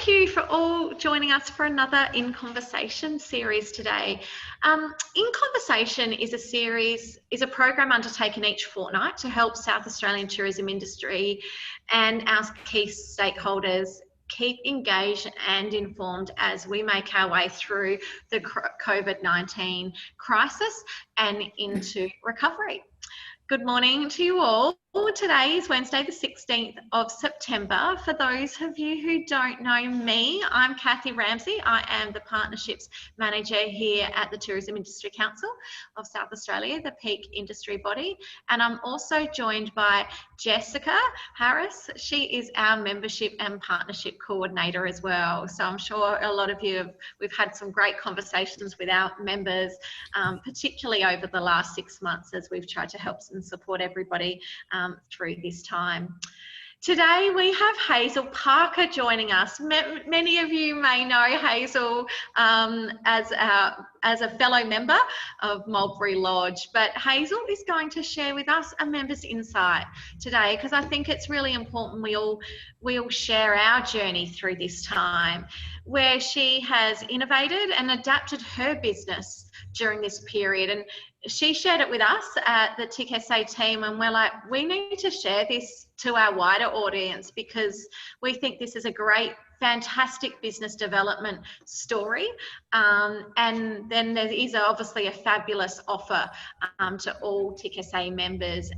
you for all joining us for another In Conversation series today. In Conversation is a program undertaken each fortnight to help South Australian tourism industry and our key stakeholders keep engaged and informed as we make our way through the COVID-19 crisis and into recovery. Good morning to you all. Today is Wednesday the 16th of September. For those of you who don't know me, I'm Kathy Ramsey. I am the Partnerships Manager here at the Tourism Industry Council of South Australia, the peak industry body. And I'm also joined by Jessica Harris. She is our Membership and Partnership Coordinator as well. So I'm sure a lot of you we've had some great conversations with our members, particularly over the last 6 months as we've tried to help and support everybody through this time. Today we have Hazel Parker joining us. Many of you may know Hazel as a fellow member of Mulberry Lodge, but Hazel is going to share with us a member's insight today, because I think it's really important we all share our journey through this time, where she has innovated and adapted her business during this period. And she shared it with us at the TIC-SA team, and we're like, we need to share this to our wider audience because we think this is a great, fantastic business development story. And then there is obviously a fabulous offer to all TIC-SA members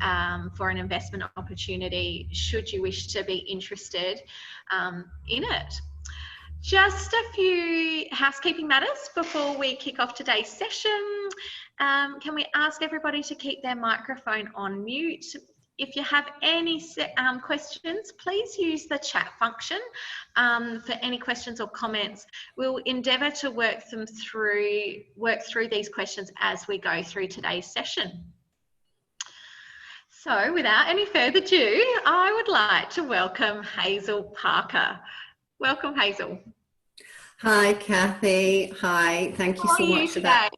for an investment opportunity should you wish to be interested in it. Just a few housekeeping matters before we kick off today's session. Can we ask everybody to keep their microphone on mute? If you have any questions, please use the chat function for any questions or comments. We'll endeavour to work through these questions as we go through today's session. So without any further ado, I would like to welcome Hazel Parker. Welcome, Hazel. Hi, Kathy. Hi, thank you so much for that.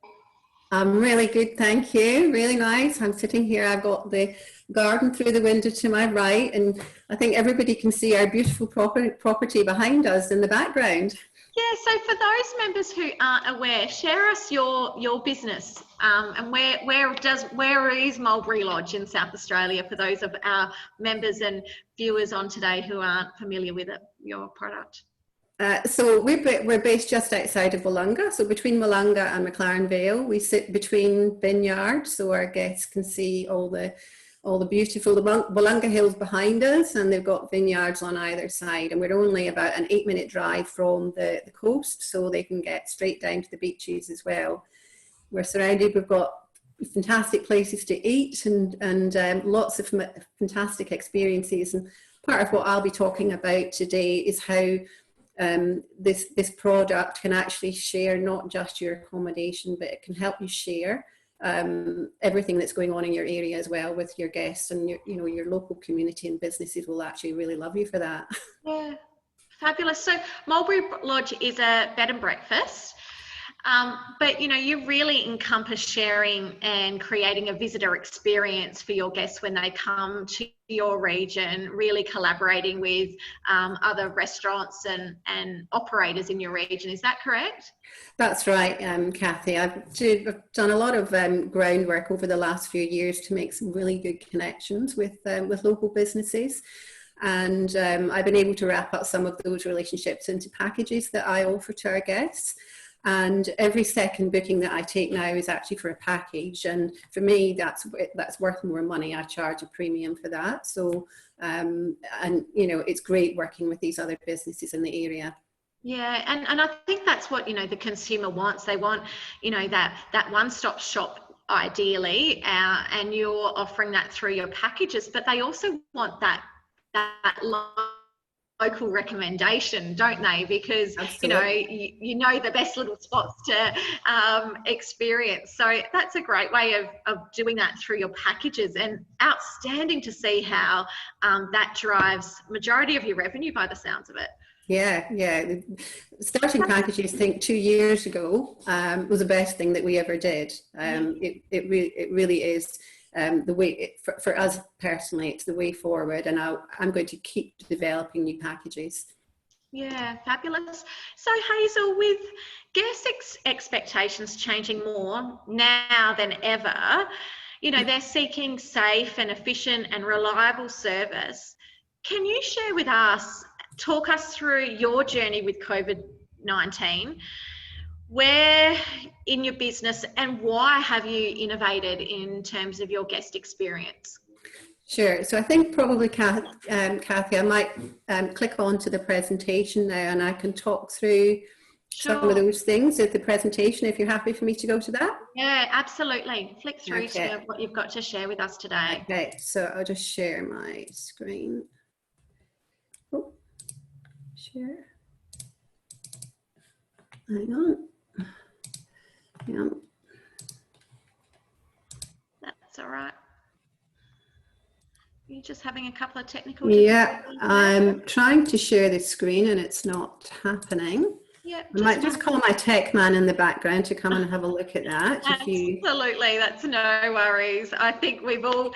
I'm really good, thank you. Really nice. I'm sitting here. I've got the garden through the window to my right, and I think everybody can see our beautiful property behind us in the background. Yeah, so for those members who aren't aware, share us your business and where is Mulberry Lodge in South Australia for those of our members and viewers on today who aren't familiar with your product. So we're based just outside of Wollonga, so between Wollonga and McLaren Vale. We sit between vineyards, so our guests can see all the beautiful Wollonga Hills behind us, and they've got vineyards on either side. And we're only about an 8-minute drive from the coast, so they can get straight down to the beaches as well. We're surrounded. We've got fantastic places to eat and lots of fantastic experiences. And part of what I'll be talking about today is how this product can actually share not just your accommodation, but it can help you share everything that's going on in your area as well with your guests, and your local community and businesses will actually really love you for that. Yeah, fabulous. So Mulberry Lodge is a bed and breakfast. But you really encompass sharing and creating a visitor experience for your guests when they come to your region, really collaborating with other restaurants and operators in your region. Is that correct? That's right, Kathy. I've done a lot of groundwork over the last few years to make some really good connections with local businesses. And I've been able to wrap up some of those relationships into packages that I offer to our guests. And every second booking that I take now is actually for a package, and for me that's worth more money. I charge a premium for that. So it's great working with these other businesses in the area. Yeah, and I think that's what the consumer wants. They want that one-stop shop ideally, and you're offering that through your packages, but they also want that local recommendation, don't they? Because Absolutely. you know the best little spots to experience. So that's a great way of doing that through your packages, and outstanding to see how that drives majority of your revenue by the sounds of it. Yeah. Starting packages, I think 2 years ago, was the best thing that we ever did. It really is the way, for us personally, it's the way forward, and I'm going to keep developing new packages. Yeah, fabulous. So Hazel, with guest expectations changing more now than ever, you know, they're seeking safe and efficient and reliable service. Can you share with us, talk us through your journey with COVID-19? Where in your business and why have you innovated in terms of your guest experience? Sure. So I think probably, Kathy, I might click on to the presentation now and I can talk through some of those things at the presentation, if you're happy for me to go to that. Yeah, absolutely. Flick through to what you've got to share with us today. Okay, so I'll just share my screen. Oh, share. Hang on. Yeah. That's all right. You're just having a couple of technical difficulties. Yeah, I'm trying to share the screen and it's not happening. Yeah, I might just call my tech man in the background to come and have a look at that. Absolutely, that's no worries. I think we've all,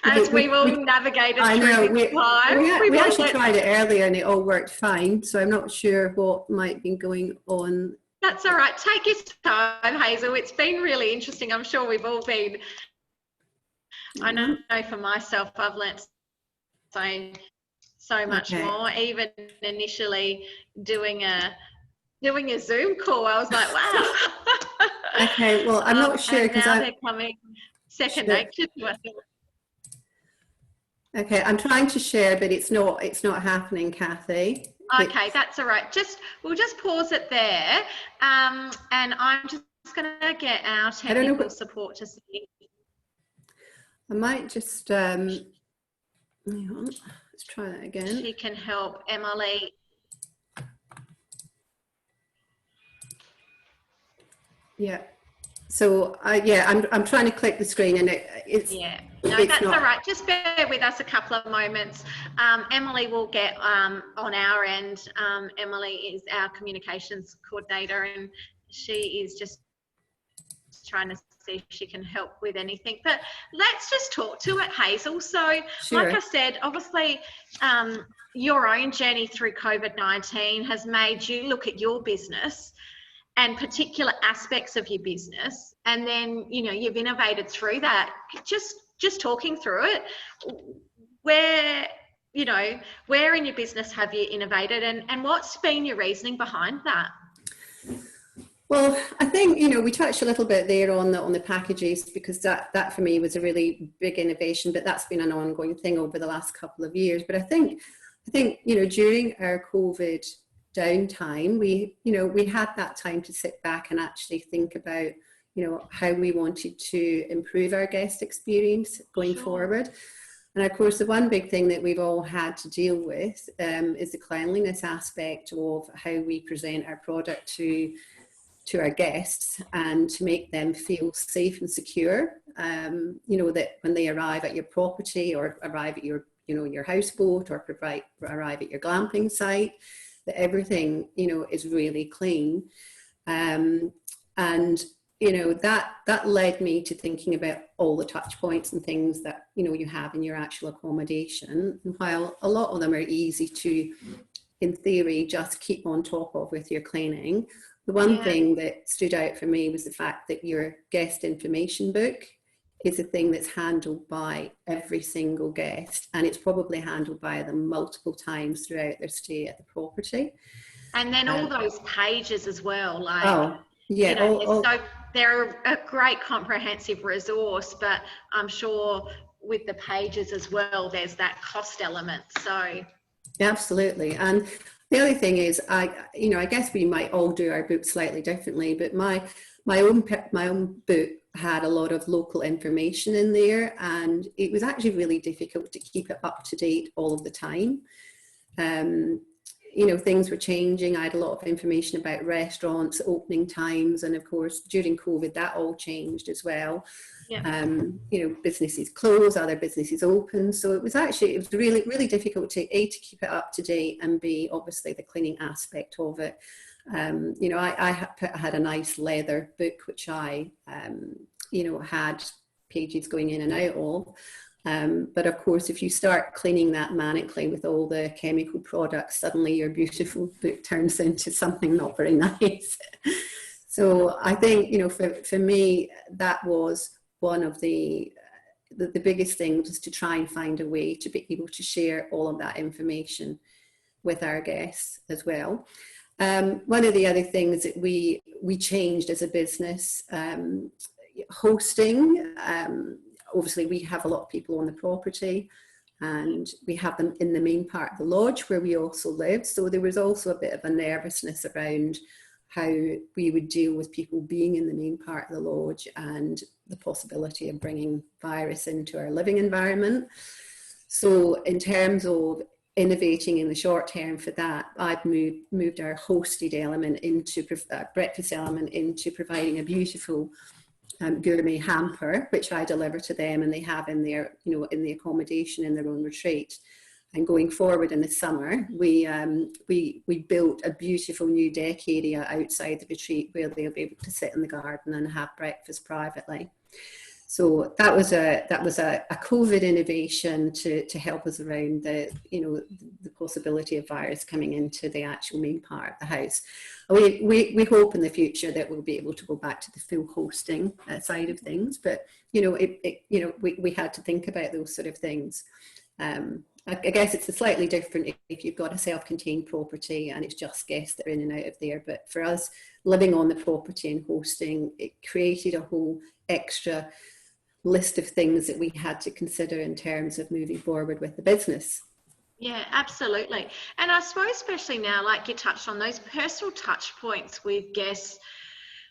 we've navigated through this time. We actually tried it earlier and it all worked fine, so I'm not sure what might be going on. That's all right. Take your time, Hazel. It's been really interesting. I'm sure we've all been. I know for myself, I've learnt so much more. Even initially doing a Zoom call, I was like, wow. Okay, well, I'm not sure because now they're coming second nature to us. Okay, I'm trying to share, but it's not happening, Kathy. Okay, that's all right. We'll just pause it there, and I'm just going to get our technical support to see. I might just hang on. Let's try that again. She can help Emily. Yeah. So I'm trying to click the screen and it's that's all right. Just bear with us a couple of moments. Emily will get on our end. Emily is our communications coordinator and she is just trying to see if she can help with anything. But let's just talk to it, Hazel. So like I said, obviously your own journey through COVID-19 has made you look at your business and particular aspects of your business, and then you've innovated through that. Just talking through it, where in your business have you innovated, and what's been your reasoning behind that? Well, I think we touched a little bit there on the packages, because that for me was a really big innovation, but that's been an ongoing thing over the last couple of years. But I think during our COVID downtime, we had that time to sit back and actually think about how we wanted to improve our guest experience going forward. And of course, the one big thing that we've all had to deal with is the cleanliness aspect of how we present our product to our guests, and to make them feel safe and secure, that when they arrive at your property or arrive at your your houseboat or arrive at your glamping site, that everything is really clean. And that led me to thinking about all the touch points and things that you have in your actual accommodation. And while a lot of them are easy to, in theory, just keep on top of with your cleaning, the one thing that stood out for me was the fact that your guest information book is a thing that's handled by every single guest, and it's probably handled by them multiple times throughout their stay at the property. And then all those pages as well, like they're a great comprehensive resource, but I'm sure with the pages as well, there's that cost element. So absolutely. And the other thing is, I guess we might all do our book slightly differently, but my own book had a lot of local information in there, and it was actually really difficult to keep it up to date all of the time. Things were changing. I had a lot of information about restaurants, opening times, and of course during COVID that all changed as well. Businesses closed, other businesses open, so it was really, really difficult to keep it up to date, and B, obviously the cleaning aspect of it. I had a nice leather book which I had pages going in and out of, But of course, if you start cleaning that manically with all the chemical products, suddenly your beautiful book turns into something not very nice. So I think, you know, for me, that was one of the biggest things, was to try and find a way to be able to share all of that information with our guests as well. One of the other things that we changed as a business, hosting, obviously we have a lot of people on the property, and we have them in the main part of the lodge where we also live. So there was also a bit of a nervousness around how we would deal with people being in the main part of the lodge and the possibility of bringing virus into our living environment. So in terms of innovating in the short term for that, I've moved our hosted element into breakfast element into providing a beautiful gourmet hamper, which I deliver to them, and they have in their, you know, in the accommodation in their own retreat. And going forward in the summer, we built a beautiful new deck area outside the retreat where they'll be able to sit in the garden and have breakfast privately. So that was a COVID innovation to help us around the possibility of virus coming into the actual main part of the house. We hope in the future that we'll be able to go back to the full hosting side of things, but we had to think about those sort of things. I guess it's slightly different if you've got a self-contained property and it's just guests that are in and out of there. But for us, living on the property and hosting, it created a whole extra list of things that we had to consider in terms of moving forward with the business. Yeah, absolutely. And I suppose especially now, like you touched on, those personal touch points with guests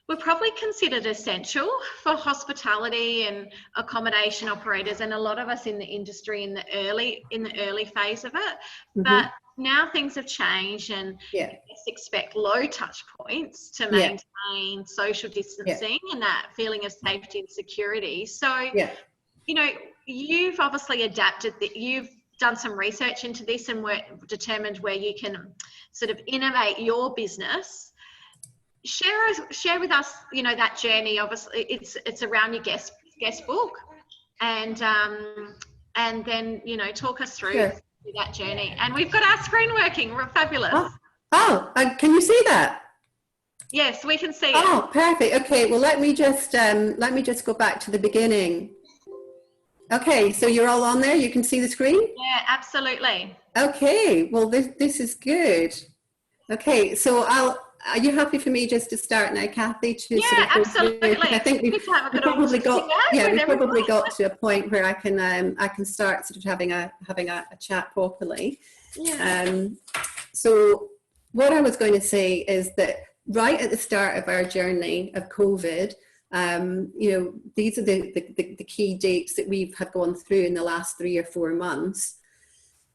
were probably considered essential for hospitality and accommodation operators, and a lot of us in the industry in the early phase of it. Mm-hmm. But now things have changed, and guests expect low touch points to maintain social distancing and that feeling of safety and security. So, you know, you've obviously adapted that. You've done some research into this and determined where you can sort of innovate your business. Share with us, you know, that journey. Obviously, it's around your guest book, and then, you know, talk us through that journey. And we've got our screen working. We're fabulous. Can you see that? Yes, we can see it. Oh, perfect. Okay, well, let me just go back to the beginning. Okay, so you're all on there. You can see the screen. Yeah, absolutely. Okay, well, this is good. Okay, so are you happy for me just to start now, Kathy? Absolutely. I think we've probably got to a point where I can start sort of having a chat properly. Yeah. So what I was going to say is that right at the start of our journey of COVID, you know, these are the key dates that we have gone through in the last 3 or 4 months.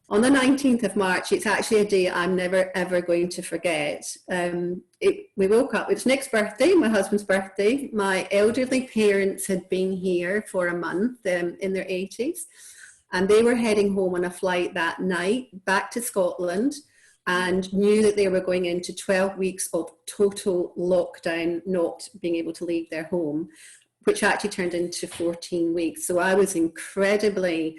On the 19th of March, it's actually a day I'm never, ever going to forget. We woke up, it's Nick's birthday, my husband's birthday. My elderly parents had been here for a month in their 80s, and they were heading home on a flight that night back to Scotland, and knew that they were going into 12 weeks of total lockdown, not being able to leave their home, which actually turned into 14 weeks. So I was incredibly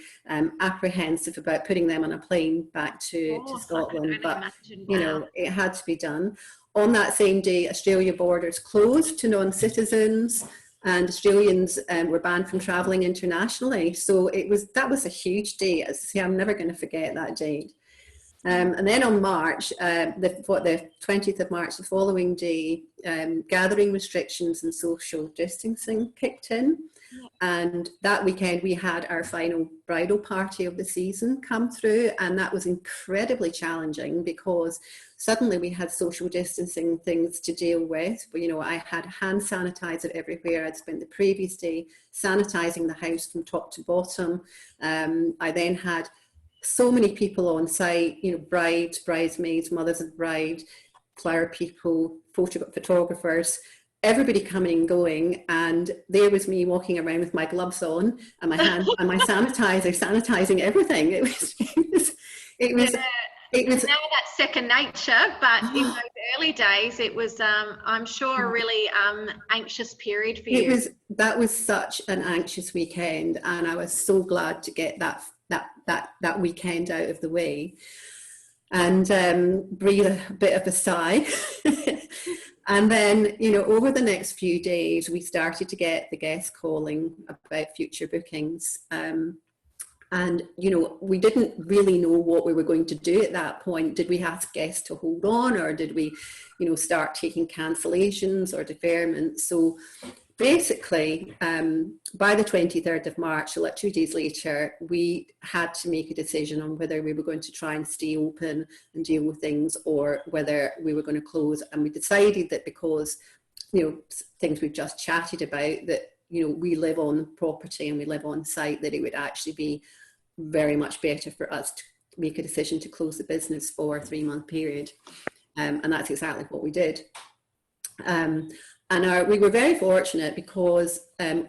apprehensive about putting them on a plane back to Scotland, but you know, it had to be done. On that same day, Australia borders closed to non-citizens, and Australians were banned from travelling internationally. So that was a huge day. As I say, I'm never going to forget that date. And then on March, the 20th of March, the following day, gathering restrictions and social distancing kicked in. And that weekend we had our final bridal party of the season come through, and that was incredibly challenging because suddenly we had social distancing things to deal with. You know, I had hand sanitizer everywhere. I'd spent the previous day sanitizing the house from top to bottom. I then had so many people on site, you know, brides, bridesmaids, mothers of the bride, flower people, photographers, everybody coming and going, and there was me walking around with my gloves on and my hand and my sanitizing everything. It was it was, now that's second nature, but in those early days, it was, I'm sure, a really anxious period for you. that was such an anxious weekend, and I was so glad to get that weekend out of the way and breathe a bit of a sigh. And then, you know, over the next few days, we started to get the guests calling about future bookings. And, you know, we didn't really know what we were going to do at that point. Did we ask guests to hold on, or did we, you know, start taking cancellations or deferments? So basically, by the 23rd of March, so like 2 days later, we had to make a decision on whether we were going to try and stay open and deal with things, or whether we were going to close. And we decided that because, you know, things we've just chatted about, that, you know, we live on property and we live on site, that it would actually be very much better for us to make a decision to close the business for a 3-month period. And that's exactly what we did. And we were very fortunate because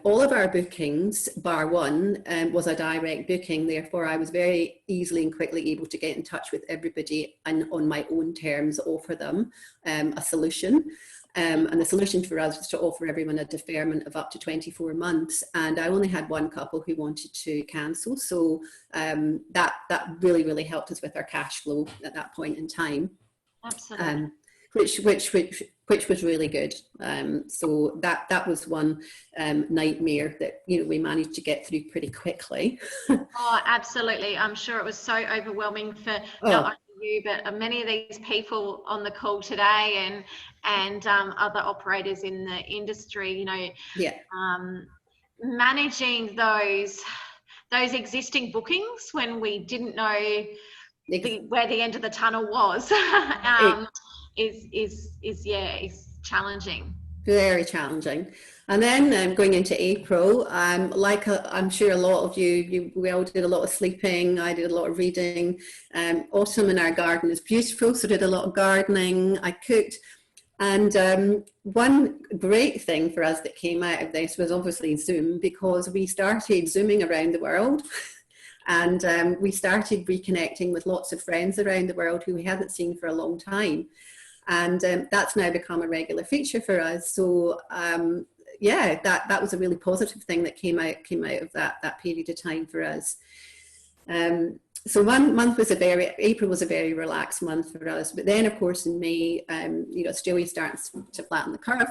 all of our bookings, bar one, was a direct booking. Therefore, I was very easily and quickly able to get in touch with everybody and on my own terms offer them a solution. And the solution for us was to offer everyone a deferment of up to 24 months. And I only had one couple who wanted to cancel. So that really, really helped us with our cash flow at that point in time. Absolutely. Which was really good. So that was one nightmare that, you know, we managed to get through pretty quickly. Oh, absolutely. I'm sure it was so overwhelming for not only you, but many of these people on the call today, and other operators in the industry. You know, yeah, managing those existing bookings when we didn't know where the end of the tunnel was is challenging. Very challenging. And then going into April, like I'm sure a lot of we all did a lot of sleeping. I did a lot of reading. Autumn in our garden is beautiful, so did a lot of gardening. I cooked. And one great thing for us that came out of this was obviously Zoom, because we started Zooming around the world. And we started reconnecting with lots of friends around the world who we hadn't seen for a long time. And that's now become a regular feature for us. So yeah, that was a really positive thing that came out of that period of time for us. So one month was April was a very relaxed month for us. But then, of course, in May, you know, Australia starts to flatten the curve.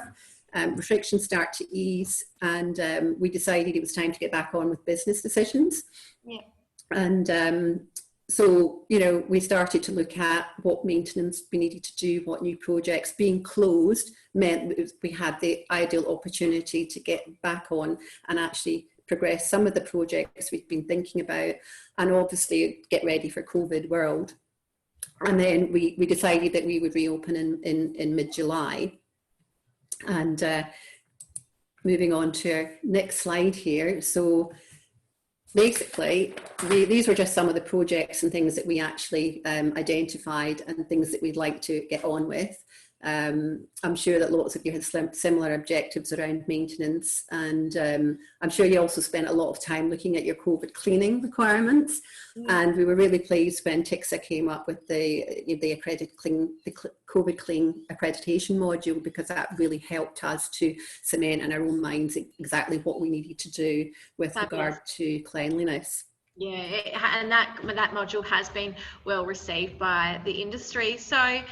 Restrictions start to ease, and we decided it was time to get back on with business decisions. Yeah. And so, you know, we started to look at what maintenance we needed to do, what new projects. Being closed meant we had the ideal opportunity to get back on and actually progress some of the projects we've been thinking about, and obviously get ready for COVID world. And then we decided that we would reopen in mid-July. And moving on to our next slide here. So basically, these were just some of the projects and things that we actually identified, and things that we'd like to get on with. I'm sure that lots of you had similar objectives around maintenance, and I'm sure you also spent a lot of time looking at your COVID cleaning requirements. And we were really pleased when TICSA came up with the COVID clean accreditation module, because that really helped us to cement in our own minds exactly what we needed to do with regard to cleanliness. Yeah, and that module has been well received by the industry. So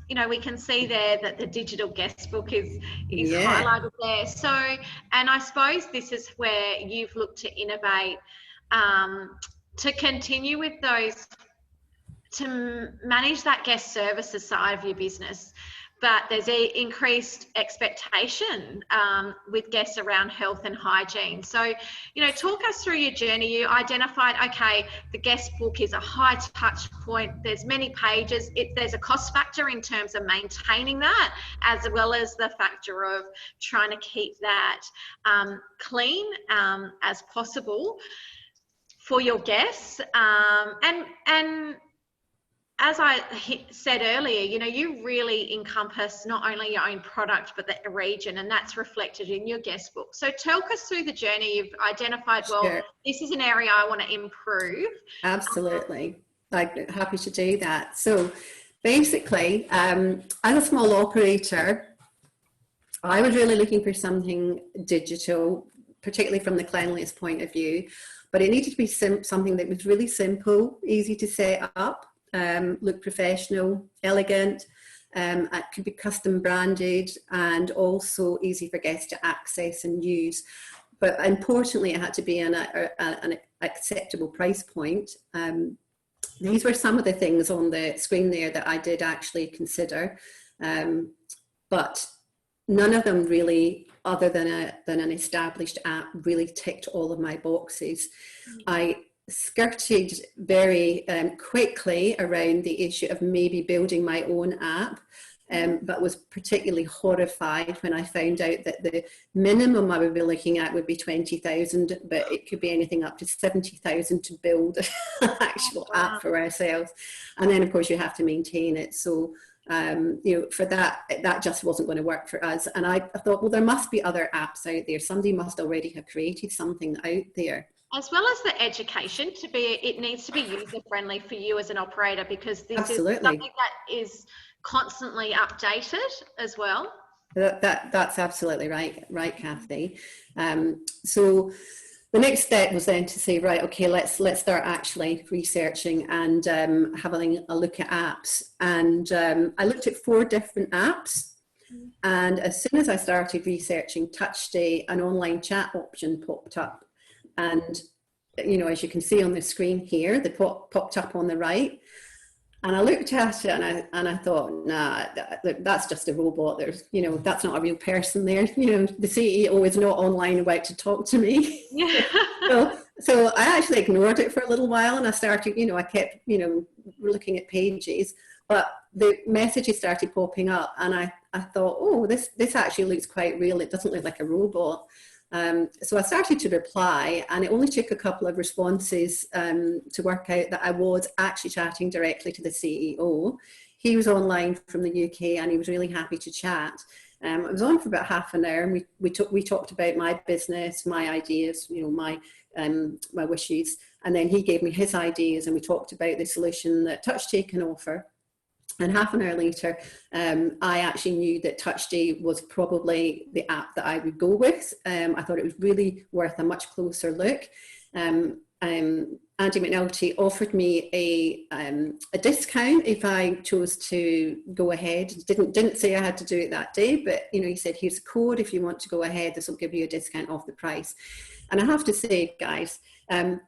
you know, we can see there that the digital guest book is highlighted there. So, and I suppose this is where you've looked to innovate, to continue with those, to manage that guest services side of your business. But there's an increased expectation with guests around health and hygiene. So, you know, talk us through your journey. You identified, okay, the guest book is a high touch point. There's many pages. There's a cost factor in terms of maintaining that, as well as the factor of trying to keep that clean as possible for your guests. And as I said earlier, you know, you really encompass not only your own product, but the region, and that's reflected in your guest book. So talk us through the journey. You've identified, well, this is an area I want to improve. Absolutely. I'm happy to do that. So basically, as a small operator, I was really looking for something digital, particularly from the cleanliness point of view, but it needed to be something that was really simple, easy to set up, look professional, elegant. It could be custom branded and also easy for guests to access and use. But importantly, it had to be an acceptable price point. These were some of the things on the screen there that I did actually consider, but none of them really, other than an established app, really ticked all of my boxes. I skirted very quickly around the issue of maybe building my own app, but was particularly horrified when I found out that the minimum I would be looking at would be 20,000, but it could be anything up to 70,000 to build an actual app for ourselves. And then of course you have to maintain it. So for that just wasn't going to work for us. And I thought, well, there must be other apps out there. Somebody must already have created something out there. As well as the education it needs to be user friendly for you as an operator, because this is something that is constantly updated as well. That's absolutely right, Kathy. So the next step was then to say, right, okay, let's start actually researching and having a look at apps. And I looked at 4 different apps. And as soon as I started researching TouchStay, an online chat option popped up. And, as you can see on the screen here, they popped up on the right. And I looked at it and I thought, nah, that's just a robot. There's, that's not a real person there. The CEO is not online about to talk to me. Yeah. So I actually ignored it for a little while, and I started, I kept, looking at pages, but the messages started popping up, and I thought, oh, this actually looks quite real. It doesn't look like a robot. So I started to reply, and it only took a couple of responses to work out that I was actually chatting directly to the CEO. He was online from the UK, and he was really happy to chat. I was on for about half an hour, and we talked about my business, my ideas, my wishes, and then he gave me his ideas, and we talked about the solution that TouchStay can offer. And half an hour later, I actually knew that TouchStay was probably the app that I would go with. I thought it was really worth a much closer look. Andy McNulty offered me a discount if I chose to go ahead. Didn't say I had to do it that day, but he said, here's a code. If you want to go ahead, this will give you a discount off the price. And I have to say, guys,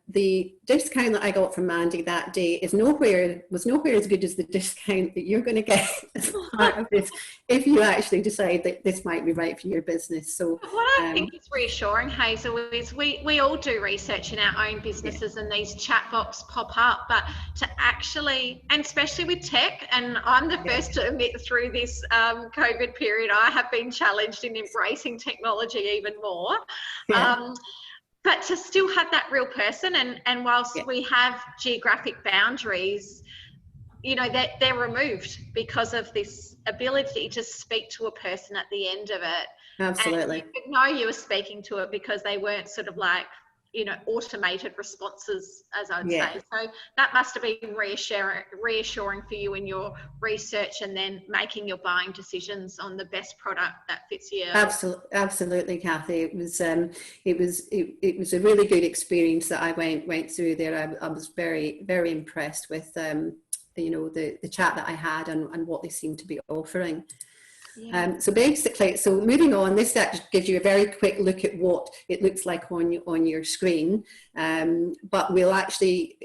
the discount that I got from Mandy that day was nowhere as good as the discount that you're going to get as part of this, if you actually decide that this might be right for your business. So what I think is reassuring, Hazel, is we all do research in our own businesses, and these chatbots pop up, but to actually, and especially with tech, and I'm the first to admit through this COVID period, I have been challenged in embracing technology even more. But to still have that real person, and whilst we have geographic boundaries, they're removed because of this ability to speak to a person at the end of it. Absolutely. And you could know you were speaking to it because they weren't sort of like, automated responses, as I'd say. So that must have been reassuring for you in your research, and then making your buying decisions on the best product that fits you. Absolutely, Kathy. It was a really good experience that I went through there. I was very, very impressed with the chat that I had and what they seemed to be offering. So basically, moving on, this gives you a very quick look at what it looks like on your screen. But we'll actually,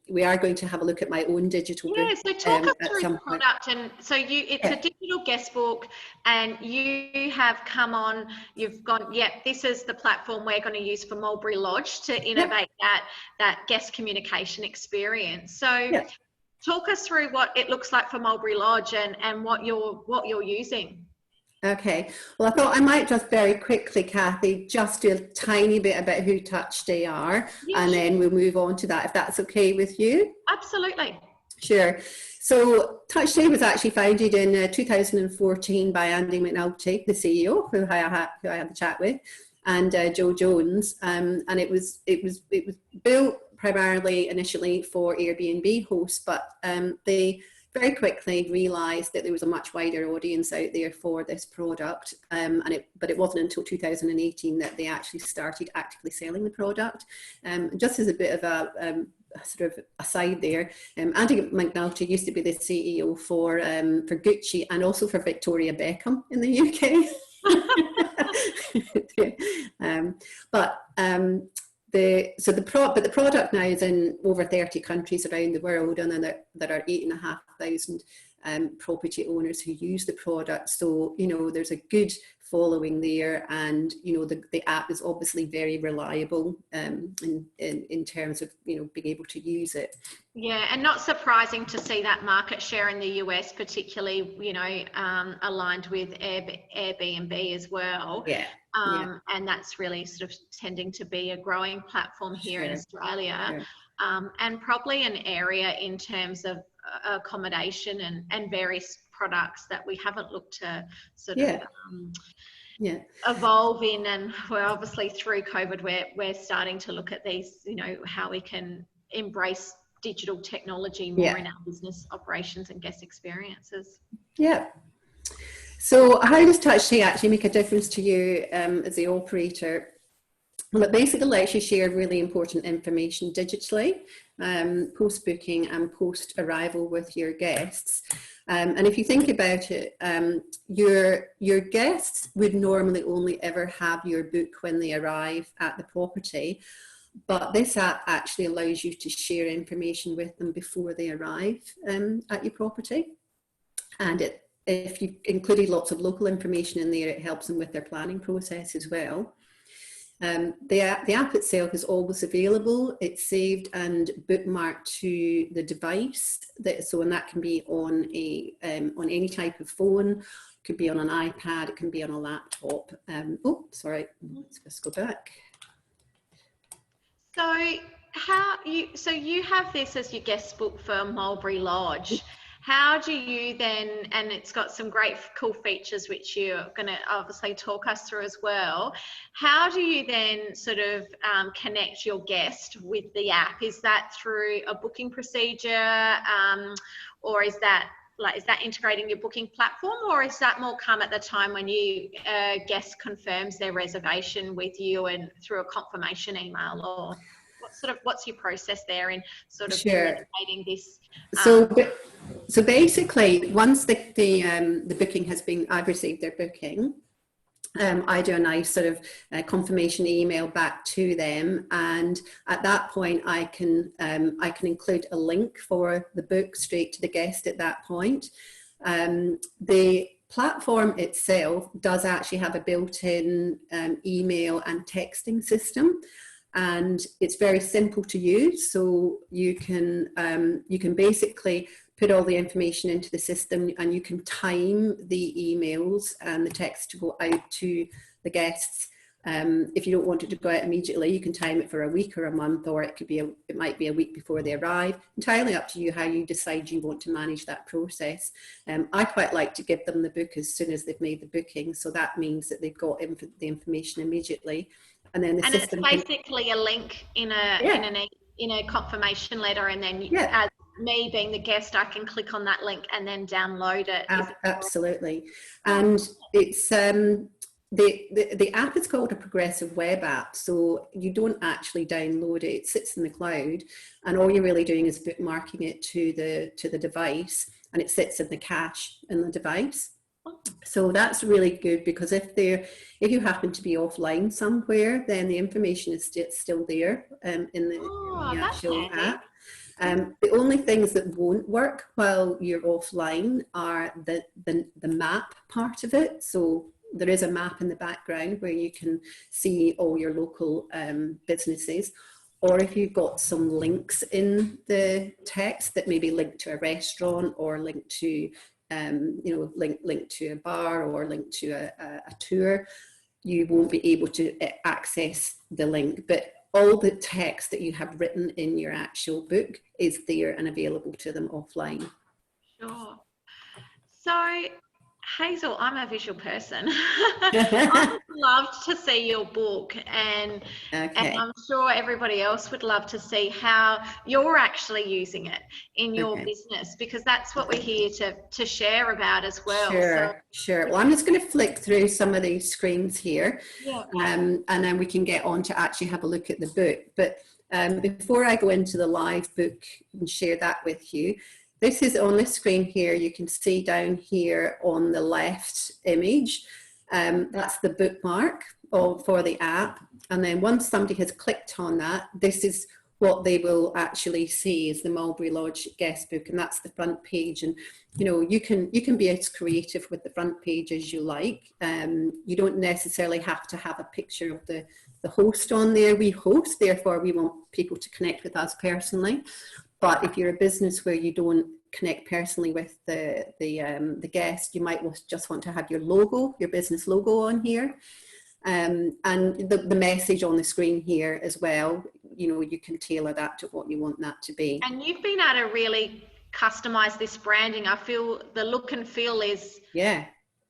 we are going to have a look at my own digital book. So talk us through the product. And so it's a digital guest book, and you have come on, you've gone, this is the platform we're going to use for Mulberry Lodge to innovate that guest communication experience. So talk us through what it looks like for Mulberry Lodge and what you're using. Okay. Well, I thought I might just very quickly, Kathy, just do a tiny bit about who TouchStay are, and then we'll move on to that, if that's okay with you. Absolutely. Sure. So TouchStay was actually founded in 2014 by Andy McNulty, the CEO, who I had the chat with, and Joe Jones, and it was built primarily initially for Airbnb hosts, but they very quickly realised that there was a much wider audience out there for this product, but it wasn't until 2018 that they actually started actively selling the product. Just as a bit of a sort of aside there, Andy McNulty used to be the CEO for Gucci and also for Victoria Beckham in the UK. The product now is in over 30 countries around the world, and then there are 8,500 property owners who use the product. So, you know, there's a good following there, and, you know, the app is obviously very reliable in terms of, you know, being able to use it. Yeah, and not surprising to see that market share in the US, particularly, you know, aligned with Airbnb as well. Yeah. And that's really sort of tending to be a growing platform here in Australia, and probably an area in terms of accommodation and various products that we haven't looked to sort of evolve in. And we're obviously through COVID, we're starting to look at these, you know, how we can embrace digital technology more in our business operations and guest experiences. Yeah. So how does TouchStay actually make a difference to you as the operator? Well, it basically lets you share really important information digitally, post-booking and post-arrival with your guests. And if you think about it, your guests would normally only ever have your book when they arrive at the property, but this app actually allows you to share information with them before they arrive at your property. And if you've included lots of local information in there, it helps them with their planning process as well. The app itself is always available. It's saved and bookmarked to the device, and that can be on any type of phone. It could be on an iPad, it can be on a laptop. Let's just go back. So you have this as your guest book for Mulberry Lodge. How do you then, and it's got some great cool features which you're going to obviously talk us through as well, how do you then sort of connect your guest with the app? Is that through a booking procedure, or is that integrating your booking platform, or is that more come at the time when you guest confirms their reservation with you and through a confirmation email, or what's your process there in sort of communicating this? So basically, once the booking has been, I've received their booking, I do a nice sort of confirmation email back to them, and at that point I can include a link for the book straight to the guest at that point. The platform itself does actually have a built-in email and texting system, and it's very simple to use. So you can basically put all the information into the system, and you can time the emails and the text to go out to the guests. If you don't want it to go out immediately, you can time it for a week or a month, or it might be a week before they arrive. Entirely up to you how you decide you want to manage that process. I quite like to give them the book as soon as they've made the booking, so that means that they've got the information immediately. And then it's basically a link in a confirmation letter, and then as me being the guest, I can click on that link and then download it. Absolutely. And it's the app is called a progressive web app, so you don't actually download it. It sits in the cloud, and all you're really doing is bookmarking it to the device, and it sits in the cache in the device. So that's really good, because if you happen to be offline somewhere, then the information is still there in the actual app. The only things that won't work while you're offline are the map part of it. So there is a map in the background where you can see all your local businesses. Or if you've got some links in the text that maybe link to a restaurant, or link to link to a bar, or link to a tour, you won't be able to access the link. But all the text that you have written in your actual book is there and available to them offline. Sure. So Hazel, I'm a visual person. I would love to see your book, and Okay. I'm sure everybody else would love to see how you're actually using it in your Okay. business, because that's what we're here to share about as well. So Sure, sure. Well, I'm just going to flick through some of these screens here, yeah. and then we can get on to actually have a look at the book. But before I go into the live book and share that with you, this is on this screen here. You can see down here on the left image, that's the bookmark for the app. And then once somebody has clicked on that, this is what they will actually see is the Mulberry Lodge guest book, and that's the front page. And you know, you can be as creative with the front page as you like. You don't necessarily have to have a picture of the host on there. We host, therefore we want people to connect with us personally. But if you're a business where you don't connect personally with the guest, you might just want to have your logo, your business logo on here. And the message on the screen here as well, you know, you can tailor that to what you want that to be. And you've been able to really customize this branding. I feel the look and feel is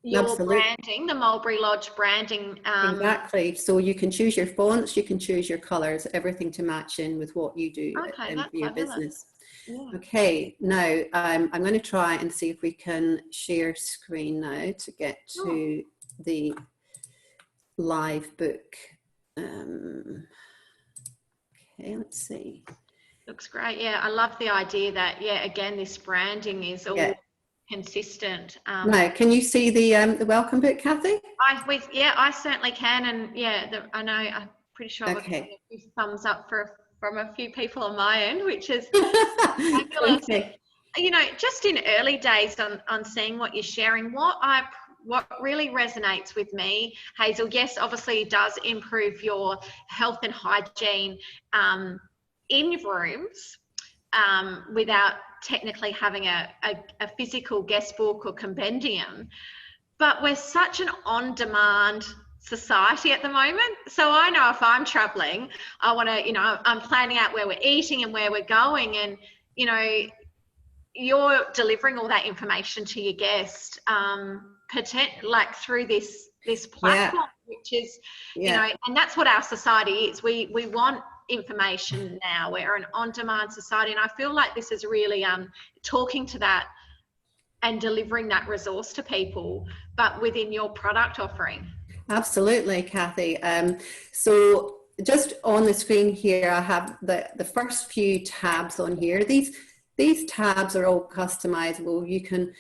your absolutely. branding, the Mulberry Lodge branding. Exactly. So you can choose your fonts, you can choose your colors, everything to match in with what you do Okay, for your business. Yeah. Okay, now I'm going to try and see if we can share screen now to get to the live book. Okay, let's see. Looks great. Yeah, I love the idea that, again, this branding is all consistent. Now, can you see the welcome book, Kathy? I certainly can. And I know, I'm pretty sure I've got a few thumbs up from a few people on my end, which is fabulous. Okay. You know, just in early days on seeing what you're sharing, what really resonates with me, Hazel, yes, obviously it does improve your health and hygiene in rooms without technically having a physical guest book or compendium. But we're such an on-demand society at the moment. So I know if I'm traveling, I want to, you know, I'm planning out where we're eating and where we're going, and, you know, you're delivering all that information to your guest, like through this platform, which is, you know, and that's what our society is. We want information now. We're an on-demand society, and I feel like this is really talking to that and delivering that resource to people, but within your product offering. Absolutely, Kathy. So just on the screen here, I have the first few tabs on here. These tabs are all customizable. You can,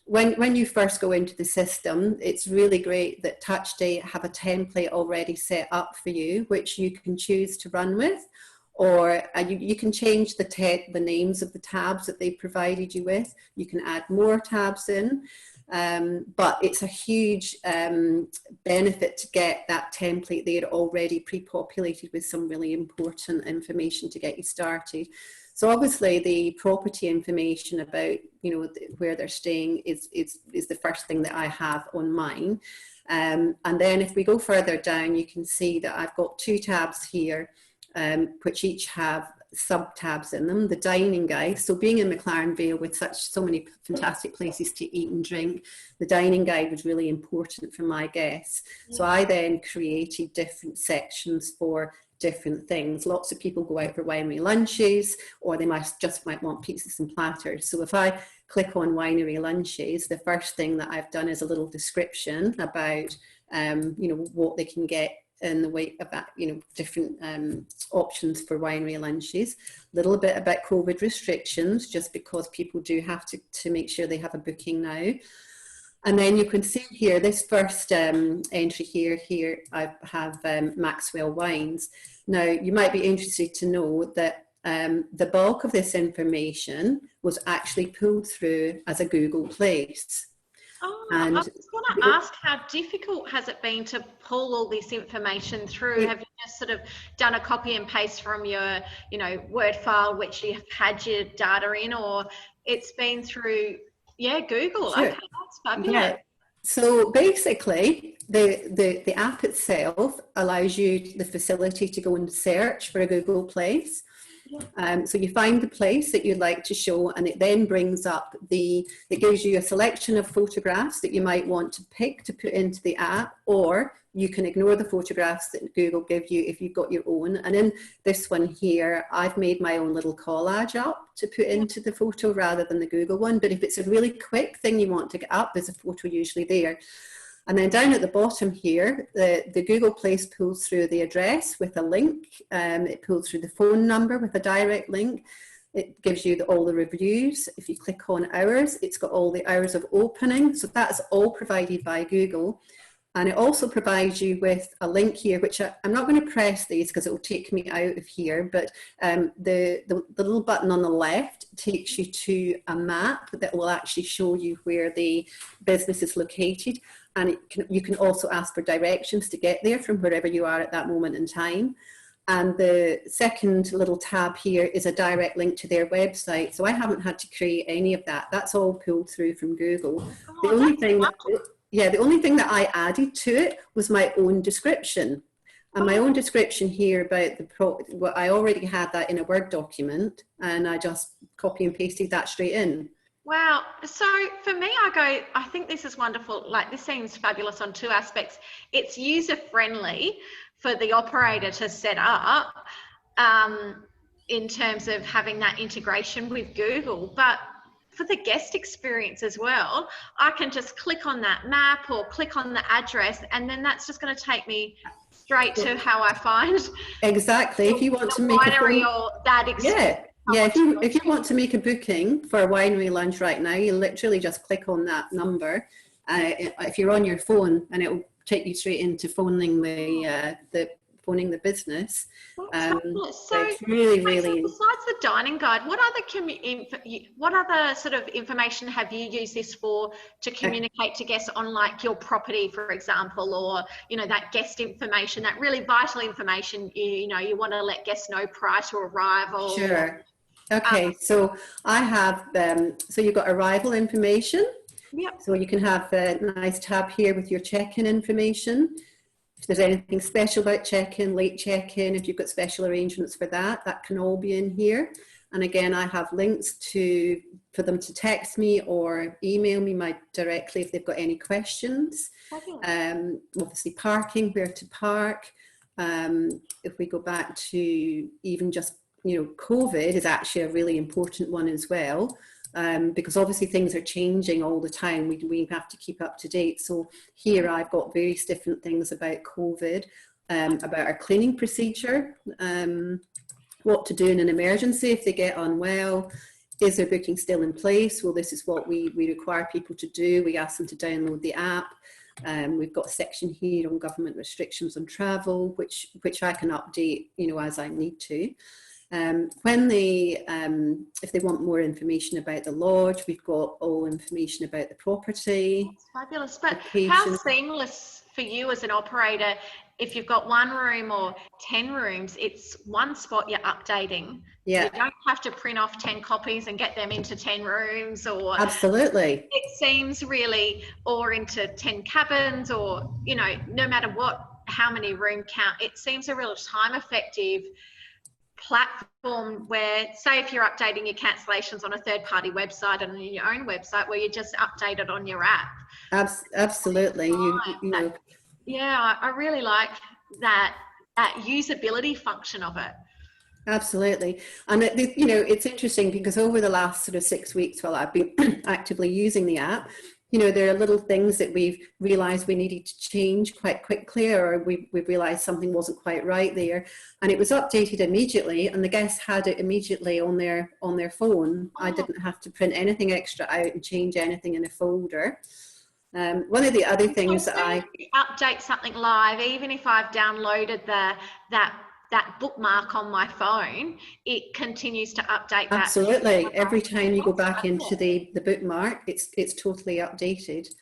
when you first go into the system, it's really great that TouchDate have a template already set up for you, which you can choose to run with, or you can change the names of the tabs that they provided you with. You can add more tabs in. But it's a huge benefit to get that template there already pre-populated with some really important information to get you started. So obviously the property information about, you know, where they're staying is the first thing that I have on mine. And then if we go further down, you can see that I've got two tabs here, which each have sub-tabs in them. The dining guide, so being in McLaren Vale with so many fantastic places to eat and drink, the dining guide was really important for my guests. So I then created different sections for different things. Lots of people go out for winery lunches, or they might want pizzas and platters. So if I click on winery lunches, the first thing that I've done is a little description about you know, what they can get in the way of that, you know, different options for winery lunches. A little bit about COVID restrictions, just because people do have to make sure they have a booking now. And then you can see here, this first entry here I have Maxwell Wines. Now, you might be interested to know that the bulk of this information was actually pulled through as a Google place. Oh, and I just want to ask, how difficult has it been to pull all this information through? Have you just sort of done a copy and paste from your, you know, Word file, which you've had your data in, or it's been through, Google? Sure. Okay, that's fabulous. Yeah. So basically, the app itself allows you the facility to go and search for a Google place. So you find the place that you'd like to show, and it then brings up it gives you a selection of photographs that you might want to pick to put into the app, or you can ignore the photographs that Google give you if you've got your own. And in this one here, I've made my own little collage up to put into the photo rather than the Google one. But if it's a really quick thing you want to get up, there's a photo usually there. And then down at the bottom here, the Google Place pulls through the address with a link. It pulls through the phone number with a direct link. It gives you all the reviews. If you click on hours, it's got all the hours of opening. So that's all provided by Google. And it also provides you with a link here, which I'm not going to press these because it will take me out of here, but the little button on the left takes you to a map that will actually show you where the business is located. And you can also ask for directions to get there from wherever you are at that moment in time. And the second little tab here is a direct link to their website. So I haven't had to create any of that. That's all pulled through from Google. The only thing that I added to it was my own description. And my own description here about I already had that in a Word document, and I just copy and pasted that straight in. Wow. So for me, I think this is wonderful. Like, this seems fabulous on two aspects. It's user friendly for the operator to set up in terms of having that integration with Google, but for the guest experience as well, I can just click on that map or click on the address, and then that's just going to take me straight to how I find exactly. If you want to make winery or that experience. Yeah, if you want to make a booking for a winery lunch right now, you literally just click on that number. If you're on your phone, and it will take you straight into phoning the business. So it's really. Besides the dining guide, what other sort of information have you used this for to communicate to guests on, like, your property, for example, or that guest information, that really vital information you want to let guests know prior to arrival? Sure. Okay, so I have so you've got arrival information. Yep. So you can have a nice tab here with your check-in information. If there's anything special about check-in, late check-in, if you've got special arrangements for that, that can all be in here. And again, I have links for them to text me or email me directly if they've got any questions. Obviously parking, where to park. If we go back to even just, COVID is actually a really important one as well. Because obviously things are changing all the time. We have to keep up to date. So here I've got various different things about COVID, about our cleaning procedure, what to do in an emergency if they get unwell, is their booking still in place? Well, this is what we require people to do. We ask them to download the app. We've got a section here on government restrictions on travel, which I can update, as I need to. When if they want more information about the lodge, we've got all information about the property. That's fabulous. But how seamless for you as an operator, if you've got one room or 10 rooms, it's one spot you're updating. Yeah. You don't have to print off 10 copies and get them into 10 rooms, or absolutely. It seems really, or into 10 cabins, or, no matter how many room count, it seems a real time effective platform where, say, if you're updating your cancellations on a third-party website and on your own website, where you just update it on your app. Absolutely. Yeah, I really like that usability function of it. Absolutely. And it's interesting because over the last sort of 6 weeks while I've been actively using the app, there are little things that we've realized we needed to change quite quickly, or we realized something wasn't quite right there, and it was updated immediately, and the guests had it immediately on their phone. I didn't have to print anything extra out and change anything in a folder. One of the other things that I update something live, even if I've downloaded that bookmark on my phone, it continues to update that. Absolutely. Every time you go back into the bookmark, it's totally updated.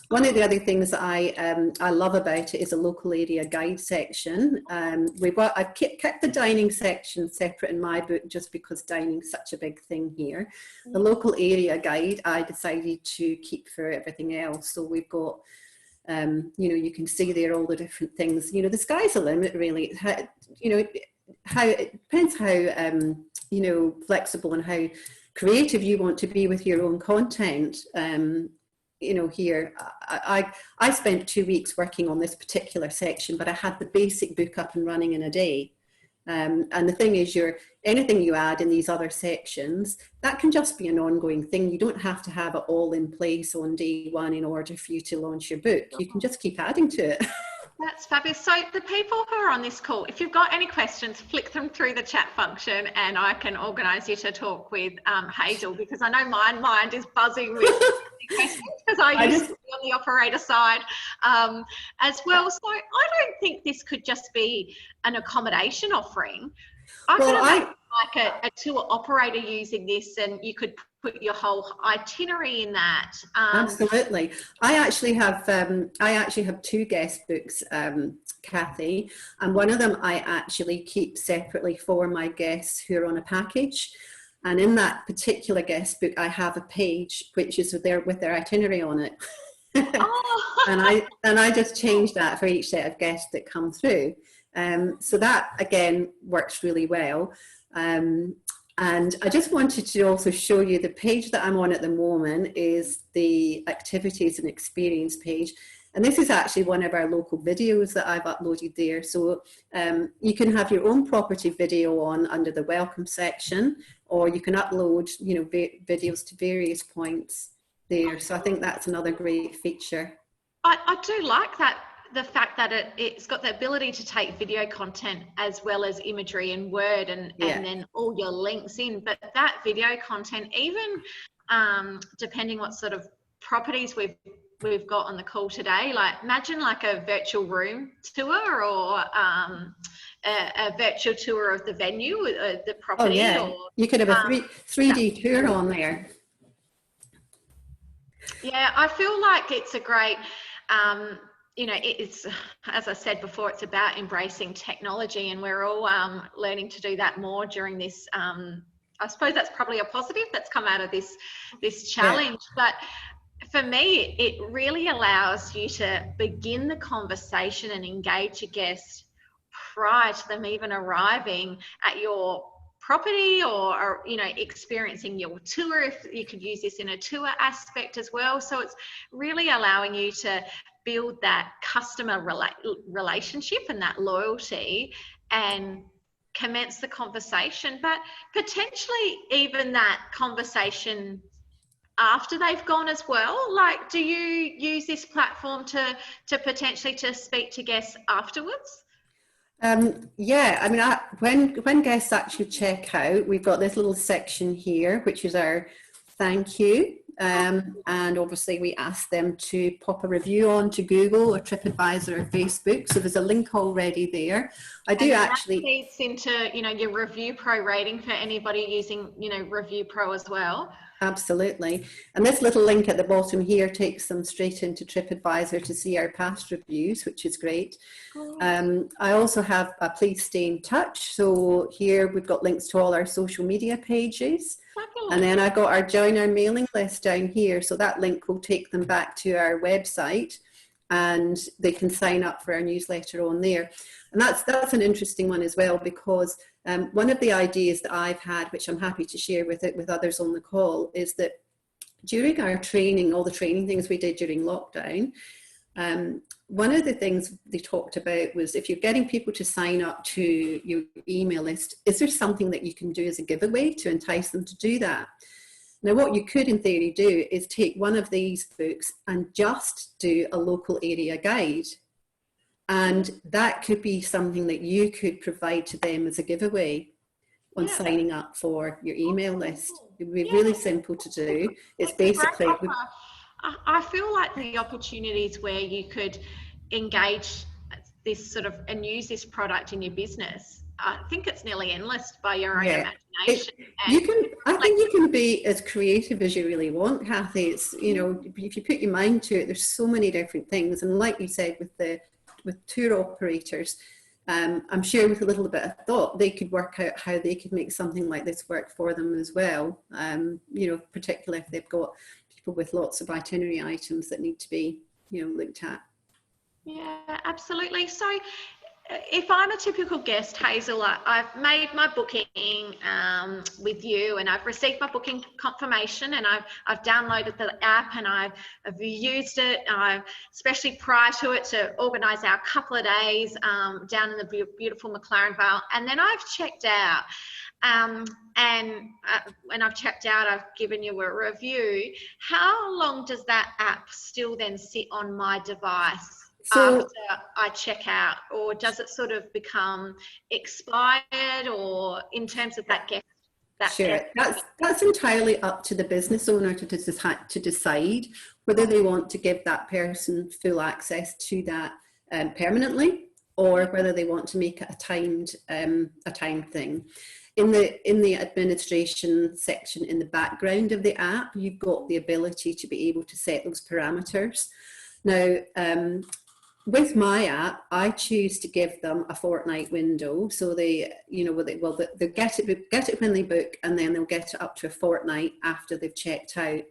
One of the other things that I love about it is a local area guide section. I've kept the dining section separate in my book just because dining's such a big thing here. The local area guide I decided to keep for everything else. So we've got you can see there all the different things. The sky's the limit, really. It depends how you know, flexible in how creative you want to be with your own content. You know, here, I spent 2 weeks working on this particular section, but I had the basic book up and running in a day. And the thing is, anything you add in these other sections, that can just be an ongoing thing. You don't have to have it all in place on day one in order for you to launch your book. You can just keep adding to it. That's fabulous. So the people who are on this call, if you've got any questions, flick them through the chat function and I can organise you to talk with Hazel, because I know my mind is buzzing with questions because I used to be on the operator side as well. So I don't think this could just be an accommodation offering. I could imagine like a tour operator using this, and you could put your whole itinerary in that. Absolutely. I actually have 2 guest books, Kathy, and one of them I actually keep separately for my guests who are on a package. And in that particular guest book, I have a page which is with their itinerary on it. Oh. and I just change that for each set of guests that come through. So that again works really well. And I just wanted to also show you the page that I'm on at the moment is the activities and experience page. And this is actually one of our local videos that I've uploaded there. So you can have your own property video on under the welcome section, or you can upload, you know, videos to various points there. So I think that's another great feature. I do like that, the fact that it's got the ability to take video content as well as imagery and word and then all your links in. But that video content, even depending what sort of properties we've got on the call today, like imagine like a virtual room tour or a virtual tour of the venue, the property. Oh, yeah. Or, you could have a 3D tour on there. Yeah, I feel like it's a great, you know, it's, as I said before, it's about embracing technology, and we're all learning to do that more during this. I suppose that's probably a positive that's come out of this challenge. Yeah. But for me, it really allows you to begin the conversation and engage your guests prior to them even arriving at your property or you know, experiencing your tour. If you could use this in a tour aspect as well. So it's really allowing you to build that customer relationship and that loyalty and commence the conversation, but potentially even that conversation after they've gone as well. Like, do you use this platform to potentially to speak to guests afterwards? Yeah, I mean, when guests actually check out, we've got this little section here, which is our thank you. And obviously we ask them to pop a review on to Google or TripAdvisor or Facebook. So there's a link already there. I do actually. That feeds into, you know, your Review Pro rating for anybody using, you know, Review Pro as well. Absolutely. And this little link at the bottom here takes them straight into TripAdvisor to see our past reviews, which is great. I also have a please stay in touch. So here we've got links to all our social media pages. And then I've got our join our mailing list down here. So that link will take them back to our website and they can sign up for our newsletter on there. And that's an interesting one as well, because one of the ideas that I've had, which I'm happy to share with others on the call, is that during our training, all the training things we did during lockdown, one of the things they talked about was, if you're getting people to sign up to your email list, is there something that you can do as a giveaway to entice them to do that? Now, what you could in theory do is take one of these books and just do a local area guide. And that could be something that you could provide to them as a giveaway on signing up for your email list. It would be really simple to do. It's basically... I feel like the opportunities where you could engage this sort of and use this product in your business, I think it's nearly endless by your own imagination. I think you can be as creative as you really want, Kathy. It's, you know, if you put your mind to it, there's so many different things. And like you said, with tour operators, I'm sure with a little bit of thought, they could work out how they could make something like this work for them as well. You know, particularly if they've got people with lots of itinerary items that need to be, you know, looked at. Yeah, absolutely. So if I'm a typical guest, Hazel, I've made my booking with you, and I've received my booking confirmation, and I've downloaded the app, and I've used it, especially prior to it, to organise our couple of days down in the beautiful McLaren Vale, and then I've checked out. And when I've checked out, I've given you a review. How long does that app still then sit on my device after I check out, or does it sort of become expired, or in terms of that guest? Sure, that's entirely up to the business owner to decide whether they want to give that person full access to that permanently, or whether they want to make it a timed thing. In the administration section in the background of the app, you've got the ability to be able to set those parameters. Now, with my app, I choose to give them a fortnight window, so they, they'll get it when they book, and then they'll get it up to a fortnight after they've checked out.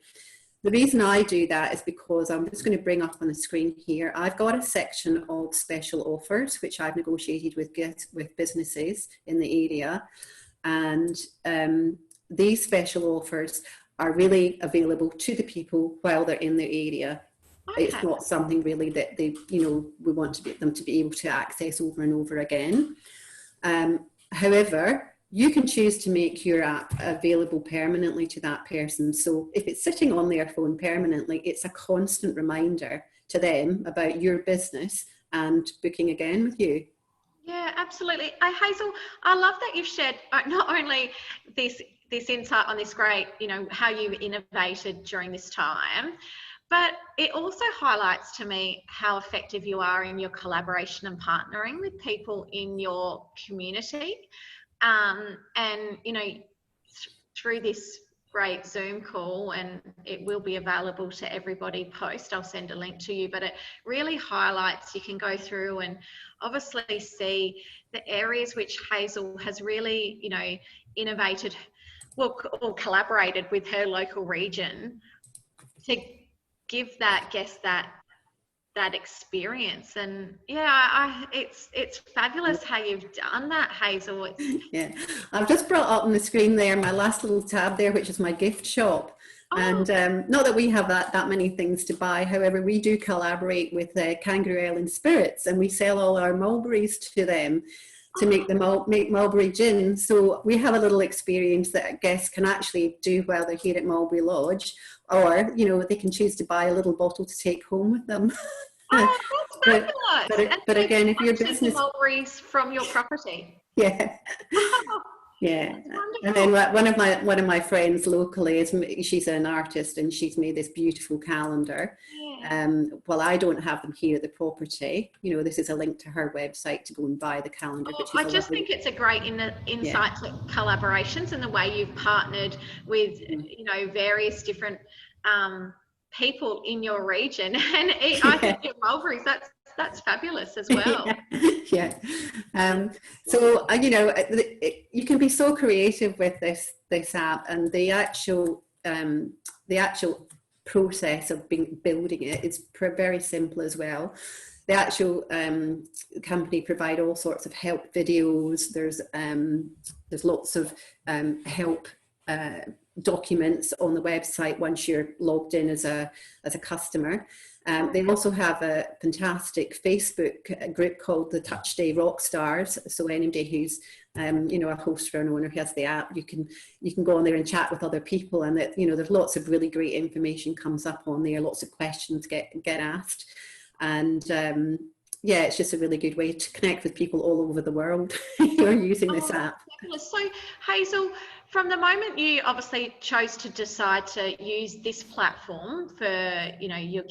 The reason I do that is because I'm just going to bring up on the screen here. I've got a section of special offers which I've negotiated with businesses in the area, and these special offers are really available to the people while they're in their area. Okay. It's not something really that we want them to be able to access over and over again. However, you can choose to make your app available permanently to that person. So if it's sitting on their phone permanently, it's a constant reminder to them about your business and booking again with you. Yeah, absolutely. Hazel, I love that you've shared not only this insight on this great, how you innovated during this time, but it also highlights to me how effective you are in your collaboration and partnering with people in your community. And, through this great Zoom call, and it will be available to everybody post, I'll send a link to you, but it really highlights, you can go through and obviously see the areas which Hazel has really, innovated or collaborated with her local region to give that guest that experience. And yeah, it's fabulous how you've done that, Hazel. Yeah, I've just brought up on the screen there my last little tab there, which is my gift shop. And not that we have that many things to buy, however, we do collaborate with Kangaroo Island Spirits, and we sell all our mulberries to them to make mulberry gin. So we have a little experience that guests can actually do while they're here at Mulberry Lodge, or they can choose to buy a little bottle to take home with them. Oh, that's fabulous! But again, if your business, mulberries from your property. Yeah. Yeah, and then one of my friends locally she's an artist, and she's made this beautiful calendar. Yeah. Well, I don't have them here at the property. This is a link to her website to go and buy the calendar. I just think it's a great insight to collaborations, and the way you've partnered with various different people in your region, and I think your mulberries, that's fabulous as well. Yeah. So you can be so creative with this app, and the actual process of building it is very simple as well. The actual company provide all sorts of help videos. There's lots of help documents on the website once you're logged in as a customer. They also have a fantastic Facebook group called the Touch Day Rockstars. So anybody who's a host or an owner who has the app, you can go on there and chat with other people, and that there's lots of really great information comes up on there. Lots of questions get asked, and it's just a really good way to connect with people all over the world who are using this app. So Hazel, from the moment you obviously chose to decide to use this platform for your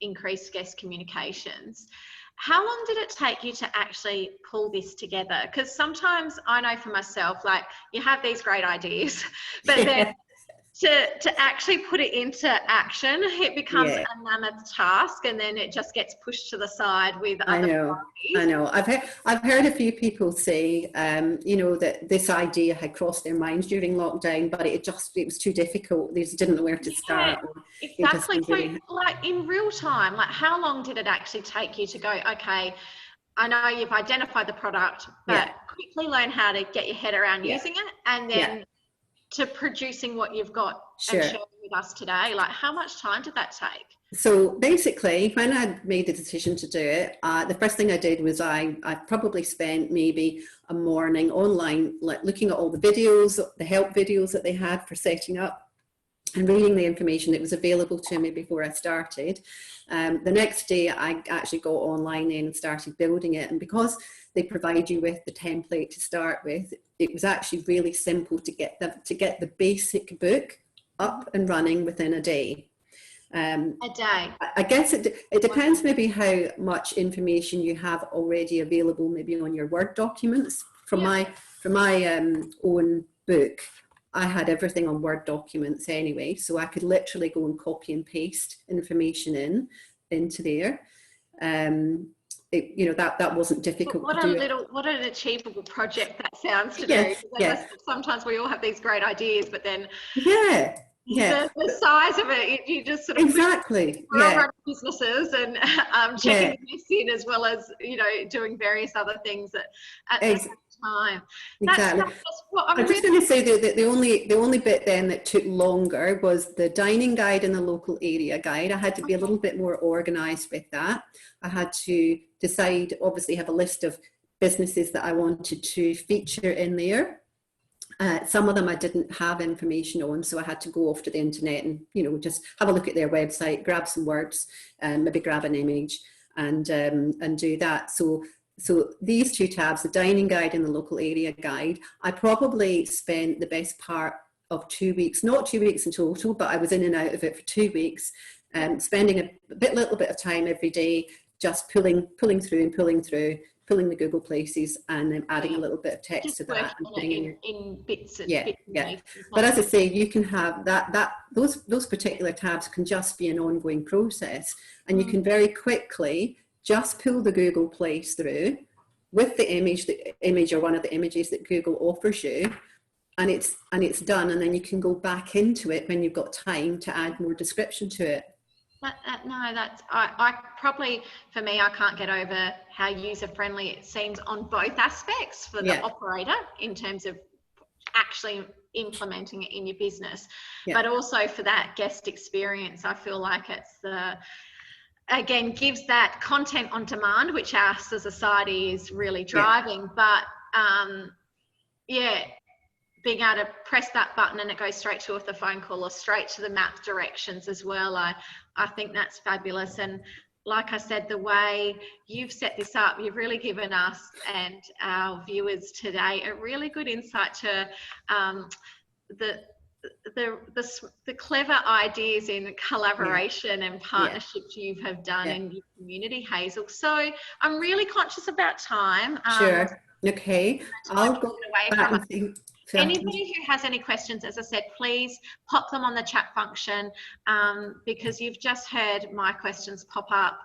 increased guest communications, how long did it take you to actually pull this together? Because sometimes I know for myself, like, you have these great ideas, but then to actually put it into action, it becomes a mammoth task, and then it just gets pushed to the side with other priorities. I know. I've heard a few people say, that this idea had crossed their minds during lockdown, but it was too difficult. They just didn't know where to start. Exactly. So, like, in real time, like, how long did it actually take you to go, okay, I know you've identified the product, but quickly learn how to get your head around using it, and then to producing what you've got and sharing with us today. Like, how much time did that take? So basically, when I made the decision to do it, the first thing I did was I probably spent maybe a morning online, like looking at all the videos, the help videos that they had for setting up, and reading the information that was available to me before I started. The next day I actually got online and started building it, and because they provide you with the template to start with, it was actually really simple to get the basic book up and running within a day. A day. I guess it depends maybe how much information you have already available maybe on your Word documents. From my own book, I had everything on Word documents anyway, so I could literally go and copy and paste information into there. That wasn't difficult to do. What an achievable project that sounds to do. Sometimes we all have these great ideas, but then the size of it, you just sort of we're all running businesses and checking this in, as well as doing various other things at the same time. Exactly. I'm just going to say that the only bit then that took longer was the dining guide and the local area guide. I had to be a little bit more organised with that. I had to decide, obviously have a list of businesses that I wanted to feature in there. Some of them I didn't have information on, so I had to go off to the internet and just have a look at their website, grab some words, and maybe grab an image and do that. So these two tabs, the dining guide and the local area guide, I probably spent the best part of 2 weeks, not 2 weeks in total, but I was in and out of it for 2 weeks, spending a little bit of time every day, just pulling through, pulling the Google places, and then adding a little bit of text to that and putting in bits and bits. Pieces. But as I say, you can have those particular tabs can just be an ongoing process, and you can very quickly just pull the Google place through with the image or one of the images that Google offers you, and it's done, and then you can go back into it when you've got time to add more description to it. I probably, for me, I can't get over how user-friendly it seems on both aspects for the operator in terms of actually implementing it in your business, but also for that guest experience. I feel like it's again, gives that content on demand, which us as a society is really driving, but being able to press that button and it goes straight to the phone call or straight to the map directions as well. I think that's fabulous. And like I said, the way you've set this up, you've really given us and our viewers today a really good insight to the clever ideas in collaboration and partnerships you have done in your community, Hazel. So I'm really conscious about time. Sure. Okay. I'll go back and think. Anybody who has any questions, as I said, please pop them on the chat function, because you've just heard my questions pop up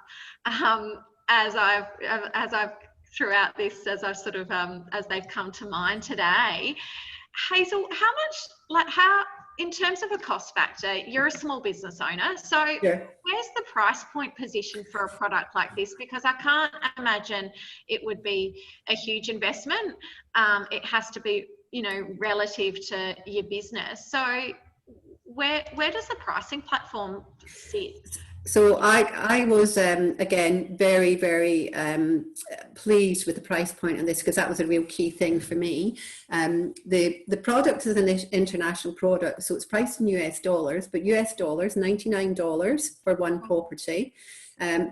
as I've throughout this, as I've sort of as they've come to mind today. Hazel, how in terms of a cost factor, you're a small business owner, so where's the price point position for a product like this? Because I can't imagine it would be a huge investment. It has to be relative to your business. So where does the pricing platform sit? So I was, again, very, very pleased with the price point on this, because that was a real key thing for me. The product is an international product, so it's priced in US dollars, but US dollars, $99 for one property.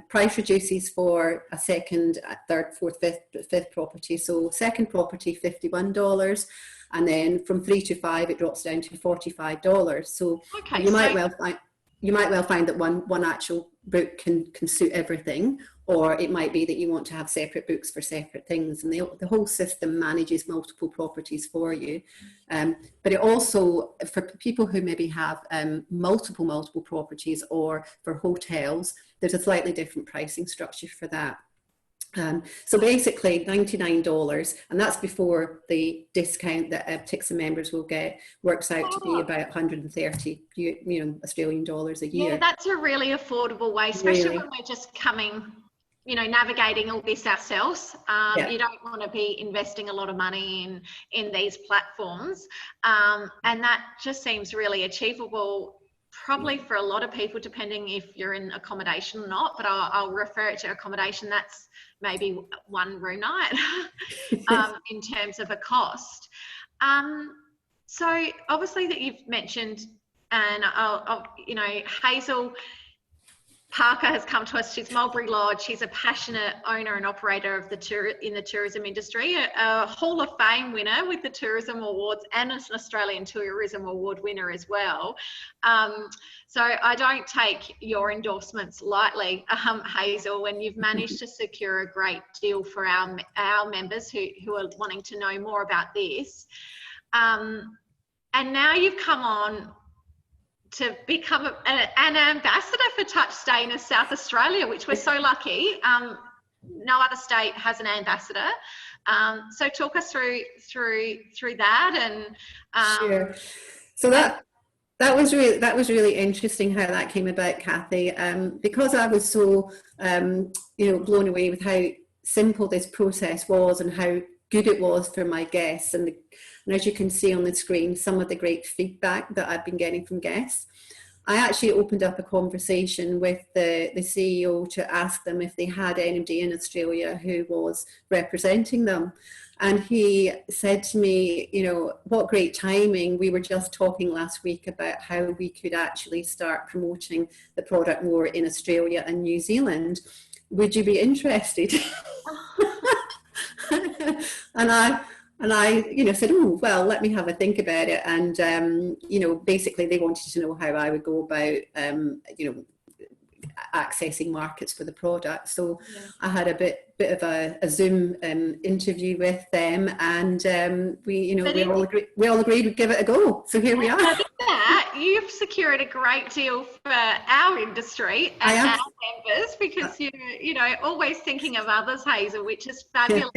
Price reduces for a second, third, fourth, fifth property. So second property, $51. And then from 3 to 5, it drops down to $45. So you might well find that one actual book can suit everything, or it might be that you want to have separate books for separate things, and the whole system manages multiple properties for you. But it also, for people who maybe have multiple properties, or for hotels, there's a slightly different pricing structure for that. So basically $99, and that's before the discount that Tixa members will get, works out to be about 130 Australian dollars a year. Yeah, that's a really affordable way, especially when we're just coming navigating all this ourselves. Yeah. You don't want to be investing a lot of money in these platforms, and that just seems really achievable, probably for a lot of people, depending if you're in accommodation or not. But I'll refer it to accommodation. That's maybe one room night in terms of a cost. So obviously that you've mentioned, and Hazel Parker has come to us. She's Mulberry Lodge. She's a passionate owner and operator of in the tourism industry, a Hall of Fame winner with the Tourism Awards, and an Australian Tourism Award winner as well. So I don't take your endorsements lightly, Hazel, when you've managed to secure a great deal for our members who are wanting to know more about this. And now you've come on to become an ambassador for Touch Stay in South Australia, which we're so lucky. No other state has an ambassador. So talk us through that. And sure. So that was really interesting how that came about, Kathy. Because I was so blown away with how simple this process was and how good it was for my guests, and as you can see on the screen, some of the great feedback that I've been getting from guests. I actually opened up a conversation with the CEO to ask them if they had anybody in Australia who was representing them. And he said to me, what great timing. We were just talking last week about how we could actually start promoting the product more in Australia and New Zealand. Would you be interested? And I said, oh, well, let me have a think about it. And, basically they wanted to know how I would go about, accessing markets for the product. So yeah. I had a bit of a Zoom interview with them, and we all agreed we'd give it a go. So here we are. That you've secured a great deal for our industry and our members, because you're always thinking of others, Hazel, which is fabulous.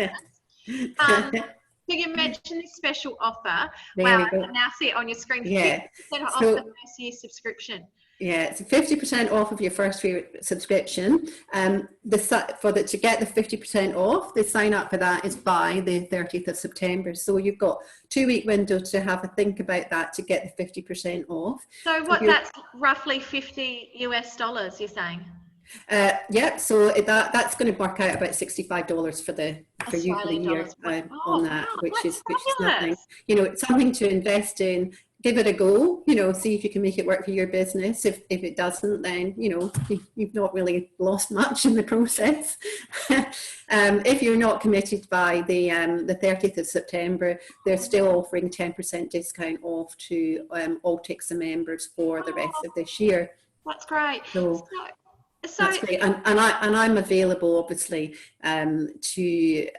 So you mentioned this special offer. Wow, I can now see it on your screen. 50% off the first year subscription. Yeah, it's 50% off of your first year subscription. To get the 50% off, the sign up for that is by the 30th of September. So you've got 2-week window to have a think about that to get the 50% off. So that's roughly $50 US, you're saying? So that's going to work out about $65 for you for the year on that, which is nothing. It's something to invest in. Give it a go. See if you can make it work for your business. If it doesn't, then you've not really lost much in the process. If you're not committed by the 30th of September, they're still offering 10% discount off to all TIXA members for the rest of this year. That's great. So that's great, and I'm available, obviously, to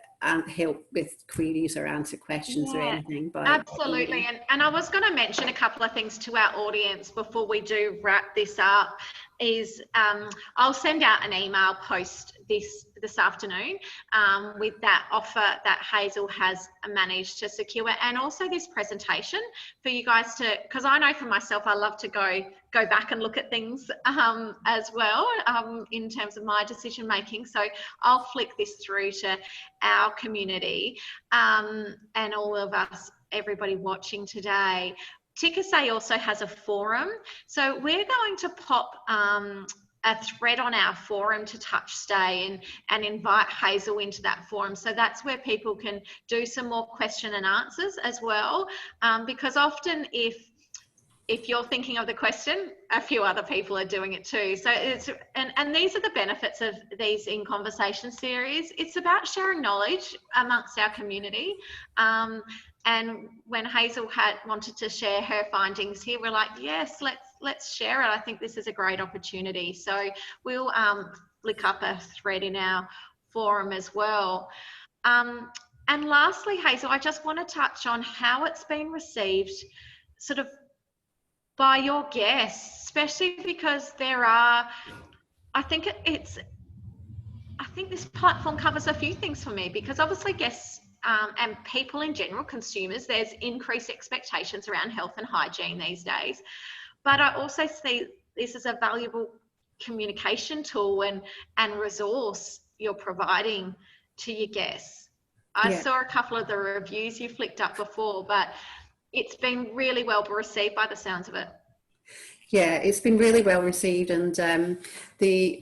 help with queries or answer questions or anything. Absolutely, and I was going to mention a couple of things to our audience before we do wrap this up. Is I'll send out an email post this afternoon with that offer that Hazel has managed to secure, and also this presentation for you guys to, because I know for myself I love to go back and look at things as well in terms of my decision making. So I'll flick this through to our community and all of us, everybody watching today. TIXA also has a forum, so we're going to pop a thread on our forum to Touch Stay and invite Hazel into that forum. So that's where people can do some more question and answers as well, because often if you're thinking of the question, a few other people are doing it too. So and these are the benefits of these In Conversation series. It's about sharing knowledge amongst our community. And when Hazel wanted to share her findings here, we're like, yes, let's share it. I think this is a great opportunity. So we'll flick up a thread in our forum as well. And lastly, Hazel, I just want to touch on how it's been received sort of by your guests, especially because I think this platform covers a few things for me, because obviously guests and people in general, consumers, there's increased expectations around health and hygiene these days. But I also see this as a valuable communication tool and resource you're providing to your guests. I saw a couple of the reviews you flicked up before, but it's been really well received by the sounds of it. Yeah, it's been really well received, and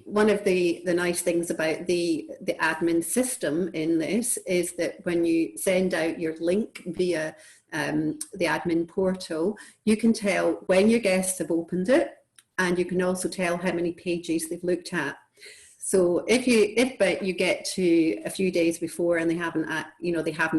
one of the nice things about the admin system in this is that when you send out your link via the admin portal, you can tell when your guests have opened it, and you can also tell how many pages they've looked at. So if you get to a few days before and they haven't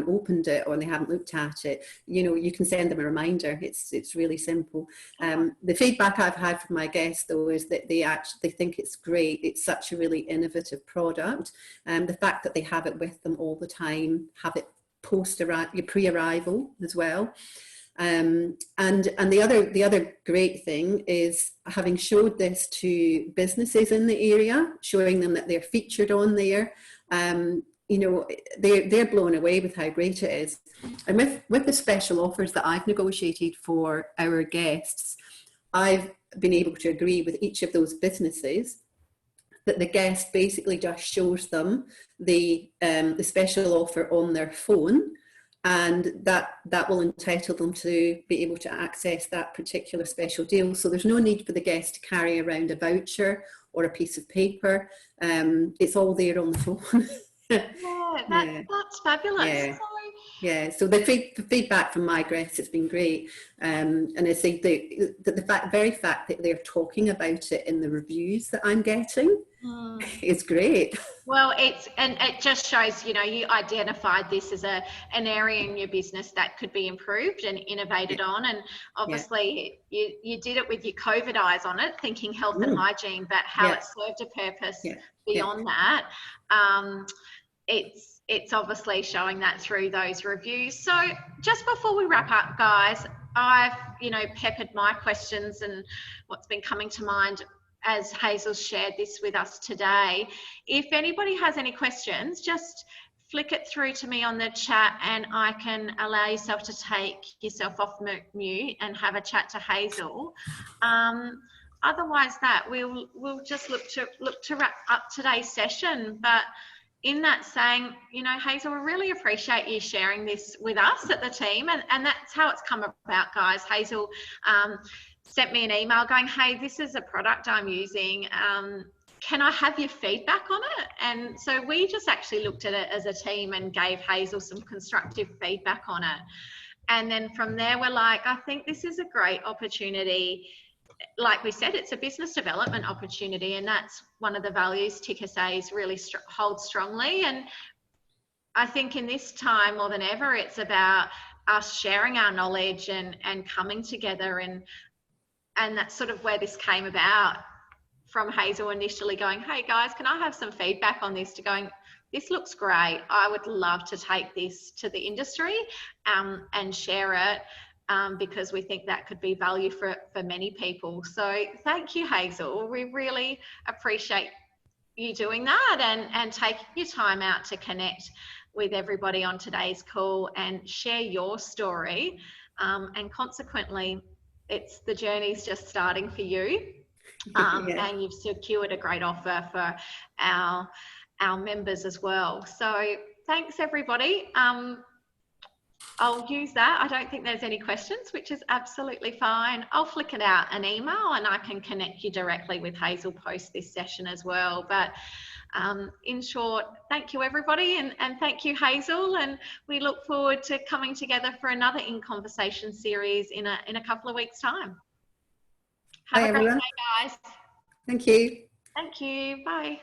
opened it or they haven't looked at it, you can send them a reminder. It's really simple. The feedback I've had from my guests though is that they think it's great. It's such a really innovative product. The fact that they have it with them all the time, have it pre-arrival as well. And the other great thing is having showed this to businesses in the area, showing them that they're featured on there. They're blown away with how great it is. And with the special offers that I've negotiated for our guests, I've been able to agree with each of those businesses that the guest basically just shows them the special offer on their phone, and that will entitle them to be able to access that particular special deal. So there's no need for the guest to carry around a voucher or a piece of paper. It's all there on the phone. That's fabulous. So the feedback from my guests has been great, and I think the very fact that they're talking about it in the reviews that I'm getting is great. Well, it just shows, you identified this as an area in your business that could be improved and innovated on, and obviously you did it with your COVID eyes on it, thinking health and hygiene, but how it served a purpose beyond that. It's obviously showing that through those reviews. So just before we wrap up, guys, I've peppered my questions and what's been coming to mind as Hazel shared this with us today. If anybody has any questions, just flick it through to me on the chat and I can allow yourself to take yourself off mute and have a chat to Hazel. Otherwise we'll just look to wrap up today's session. But in that saying, Hazel, we really appreciate you sharing this with us at the team, and that's how it's come about, guys. Hazel sent me an email going, hey, this is a product I'm using. Can I have your feedback on it? And so we just actually looked at it as a team and gave Hazel some constructive feedback on it. And then from there, we're like, I think this is a great opportunity. Like we said, it's a business development opportunity, and that's one of the values TICSAs really hold strongly. And I think in this time more than ever, it's about us sharing our knowledge and coming together, and that's sort of where this came about, from Hazel initially going, hey guys, can I have some feedback on this, to going, this looks great. I would love to take this to the industry and share it. Because we think that could be value for many people. So thank you, Hazel. We really appreciate you doing that and taking your time out to connect with everybody on today's call and share your story. And consequently, the journey's just starting for you. And you've secured a great offer for our members as well. So thanks, everybody. I'll use that. I don't think there's any questions, which is absolutely fine. I'll flick it out an email and I can connect you directly with Hazel post this session as well. But in short, thank you, everybody, and thank you, Hazel. And we look forward to coming together for another In Conversation series in a couple of weeks' time. Have a great day, guys. Thank you. Thank you. Bye.